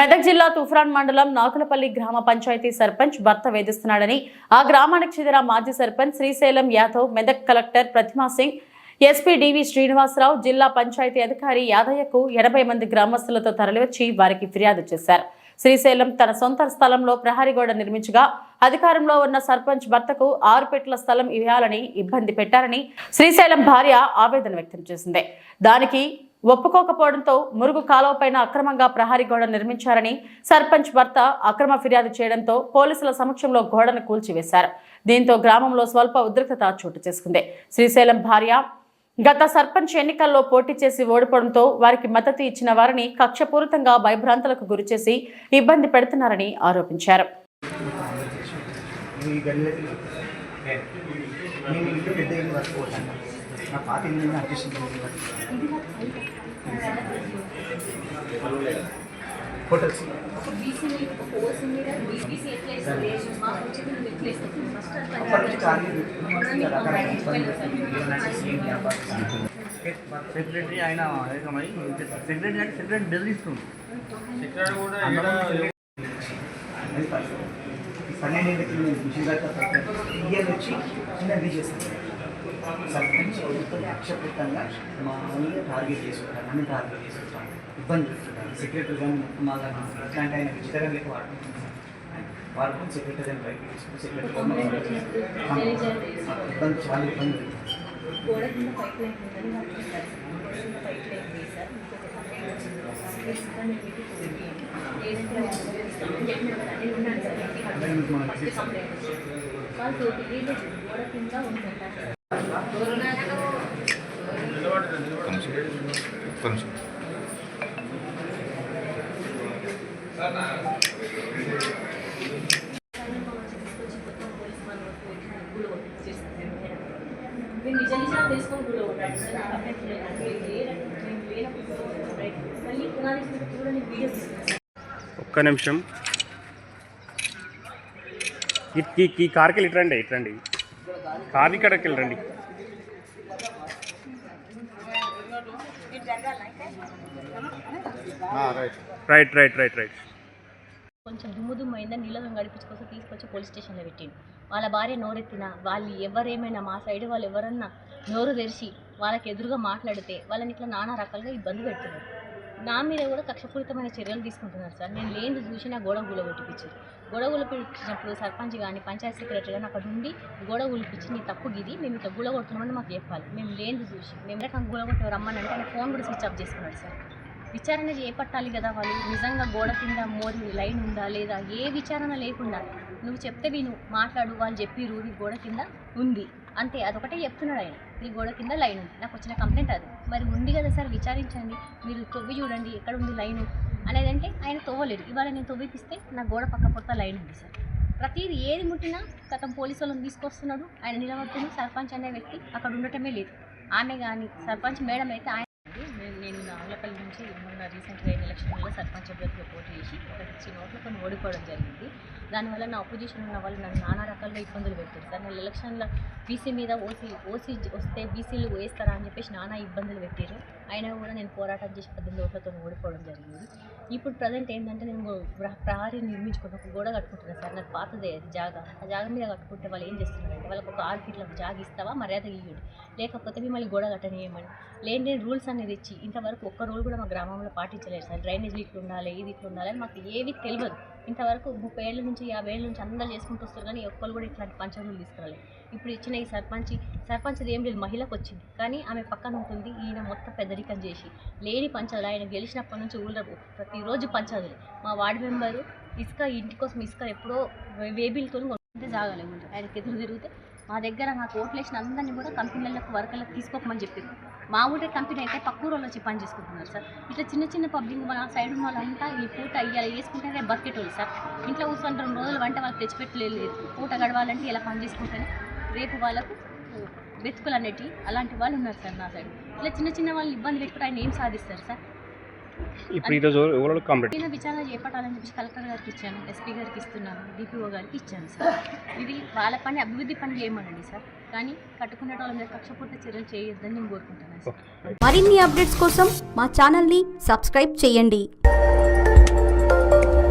మెదక్ జిల్లా తూఫ్రాన్ మండలం నాకులపల్లి గ్రామ పంచాయతీ సర్పంచ్ భర్త వేధిస్తున్నాడని ఆ గ్రామానికి చెందిన మాజీ సర్పంచ్ శ్రీశైలం యాదవ్, మెదక్ కలెక్టర్ ప్రతిమా సింగ్, ఎస్పీ డివి శ్రీనివాసరావు, జిల్లా పంచాయతీ అధికారి యాదయ్యకు 80 మంది గ్రామస్తులతో తరలివచ్చి వారికి ఫిర్యాదు చేశారు. శ్రీశైలం తన సొంత స్థలంలో ప్రహరీ గోడ నిర్మించగా అధికారంలో ఉన్న సర్పంచ్ భర్తకు 6 ఫీట్ల స్థలం ఇవ్వాలని ఇబ్బంది పెట్టారని శ్రీశైలం భార్య ఆవేదన వ్యక్తం చేసింది. దానికి ఒప్పుకోకపోవడంతో మురుగు కాలువపైన అక్రమంగా ప్రహరీ గోడ నిర్మించారని సర్పంచ్ భర్త అక్రమ ఫిర్యాదు చేయడంతో పోలీసుల సమక్షంలో గోడను కూల్చివేశారు. దీంతో గ్రామంలో స్వల్ప ఉద్రిక్తత చోటు చేసుకుంది. శ్రీశైలం భార్య గత సర్పంచ్ ఎన్నికల్లో పోటీ చేసి ఓడిపోవడంతో వారికి మద్దతు ఇచ్చిన వారిని కక్షపూరితంగా భయభ్రాంతులకు గురిచేసి ఇబ్బంది పెడుతున్నారని ఆరోపించారు. సెక్రటరీ ఆయన సెక్రటరీ అంటే సెక్రటరీ బెదిరిస్తుంది. వచ్చి చిన్నది చేస్తారు. సర్పంచ్ అక్షపూర్తంగా మా ఊళ్ళో టార్గెట్ చేసుకుంటారు, నన్ను టార్గెట్ చేసుకుంటాను, ఇబ్బంది పెడుతుంటారు. సెక్రటరీ కానీ మా ఇట్లాంటి ఆయన విచిత్రంగా లేక వాడుకొని సెక్రటరీ అని బయట తీసుకుని సెక్రటరీ ఇబ్బంది చాలా ఇబ్బంది ఒక్క నిమిషం. ఈ కార్కి ఇట్రండి, ఇట్రండి, కార్ ఇక్కడికి వెళ్ళండి. Right right right right. కొంచెం దుమ్ము అయిందని నీళ్ళ గడిపించుకోసం తీసుకొచ్చి పోలీస్ స్టేషన్లో పెట్టిండు. వాళ్ళ భార్య నోరెత్తిన వాళ్ళు ఎవరేమైనా మా సైడ్ వాళ్ళు ఎవరన్నా నోరు తెరిచి వాళ్ళకి ఎదురుగా మాట్లాడితే వాళ్ళని ఇట్లా నానా రకాలుగా ఇబ్బంది పెడుతున్నారు. నా మీద కూడా కక్షపూరితమైన చర్యలు తీసుకుంటున్నారు సార్. నేను లేని చూసి నా గోడ గులగొట్టిపించారు. గోడ గులపించినప్పుడు సర్పంచ్ కానీ పంచాయతీ సెక్రటరీ కానీ అక్కడ ఉండి గోడ గులిపించి నీ తప్పు గిది, మేము ఇట్లా గులగొడుతున్నామని మాకు చెప్పాలి. మేము లేని చూసి మేము రకం గులగొట్టి రమ్మని అంటే ఆయన ఫోన్ కూడా స్విచ్ ఆఫ్ చేసుకున్నాడు సార్. విచారణ చేపట్టాలి కదా వాళ్ళు. నిజంగా గోడ కింద మోరి లైన్ ఉందా లేదా ఏ విచారణ లేకుండా నువ్వు చెప్తే విను మాట్లాడు, వాళ్ళు చెప్పిరు నీ గోడ కింద ఉంది అంతే, అదొకటే చెప్తున్నాడు ఆయన. నీ గోడ కింద లైన్ ఉంది, నాకు వచ్చిన కంప్లైంట్ అది. మరి ఉంది కదా సార్, విచారించండి, మీరు తవ్వి చూడండి ఎక్కడ ఉంది లైను అనేదంటే ఆయన తవ్వలేడు. ఇవాళ నేను తవ్విపిస్తే నా గోడ పక్క పొట్ట లైన్ ఉంది సార్. ప్రతిదీ ఏది ముట్టినా గతం పోలీసు వాళ్ళని తీసుకొస్తున్నాడు. ఆయన నిలబడుతున్న సర్పంచ్ అనే వ్యక్తి అక్కడ ఉండటమే లేదు. ఆమె కానీ సర్పంచ్ మేడం అయితే ఆయన నేను నాగులపల్లి నుంచి మొన్న రీసెంట్గా ఎలక్షన్లో సర్పంచ్ అభ్యర్థిగా పోటీ చేసి ఒక 60 ఓట్లతో ఓడిపోవడం జరిగింది. దానివల్ల నా అపోజిషన్ ఉన్న వాళ్ళు నన్ను నానా రకాలుగా ఇబ్బందులు పెడతారు సార్. నేను ఎలక్షన్లో బీసీ మీద ఓసీ వస్తే బీసీలు వేస్తారా అని చెప్పేసి నానా ఇబ్బందులు పెట్టారు. అయినా కూడా నేను పోరాటం చేసి 18 ఓట్లతో ఓడిపోవడం జరిగింది. ఇప్పుడు ప్రజెంట్ ఏంటంటే నేను ప్రహరీ నిర్మించుకుని ఒక గోడ కట్టుకుంటున్నాను సార్. నాకు పాతదే అది జాగా. ఆ జాగా మీద కట్టుకుంటే వాళ్ళు ఏం చేస్తున్నారంటే వాళ్ళకి ఒక 6 ఫీట్ల జాగా ఇస్తావా మర్యాద ఇవ్వండి, లేకపోతే మిమ్మల్ని గోడ కట్టనియమని లేని రూల్స్ అనేది ఇచ్చి ఇంతవరకు ఒక్క రూల్ కూడా మా గ్రామంలో పాటించలేదు సార్. డ్రైనేజ్ ఇట్లు ఉండాలి, ఇది ఇట్లు ఉండాలి అని మాకు ఏవి తెలియదు. ఇంతవరకు 30 ఏళ్ళ నుంచి 50 ఏళ్ళ నుంచి అందరూ చేసుకుంటూ వస్తారు, కానీ ఒక్కరు కూడా ఇట్లాంటి పంచాయతీలు తీసుకురాలేదు. ఇప్పుడు ఇచ్చిన ఈ సర్పంచ్ ఏం లేదు, మహిళకు వచ్చింది, కానీ ఆమె పక్కన ఉంటుంది. ఈయన మొత్తం పెద్దరికం చేసి లేని పంచాయతీలు ఆయన గెలిచినప్పటి నుంచి ఊళ్ళో ప్రతిరోజు పంచాయతీలు. మా వార్డు మెంబరు ఇసుక ఇంటి కోసం ఇసుక ఎప్పుడో వేబిల్తో కొంటే జాగలేము. ఆయనకి ఎదురు తిరిగితే మా దగ్గర నాకు ఓట్లు వేసిన అందరినీ కూడా కంపెనీలకు వర్కర్లకు తీసుకోకమని చెప్పింది. మా ఊరే కంపెనీ అయితే పక్కూరు వాళ్ళు వచ్చి పని చేసుకుంటున్నారు సార్. ఇట్లా చిన్న చిన్న పబ్లిక్ మన సైడ్ ఉన్న వాళ్ళంతా ఈ పూట అయ్యాలి వేసుకుంటేనే బతికేటోళ్ళు సార్. ఇంట్లో కూర్చొని 2 రోజులు వంట వాళ్ళకి తెచ్చిపెట్టలేదు. పూట గడవాలంటే ఇలా పని చేసుకుంటేనే రేపు వాళ్ళకు వెతుకులు అనేటివి అలాంటి వాళ్ళు ఉన్నారు సార్ నా సైడ్. ఇట్లా చిన్న చిన్న వాళ్ళు ఇబ్బంది పెట్టుకుని ఆయన ఏం సాధిస్తారు సార్? విచారణ చేపట్టాలని చెప్పి కలెక్టర్ గారికి ఇచ్చాను, ఎస్పీ గారికి ఇస్తున్నాను, డిపిఓ గారికి ఇచ్చాను సార్. ఇది వాళ్ళ పని అభివృద్ధి పని చేయమనండి సార్, కానీ కట్టుకునే వాళ్ళ మీద కక్షపూర్తి చర్యలు చేయొద్దని నేను కోరుకుంటున్నాను సార్. మరిన్ని అప్డేట్స్ కోసం మా ఛానల్ని సబ్స్క్రైబ్ చేయండి.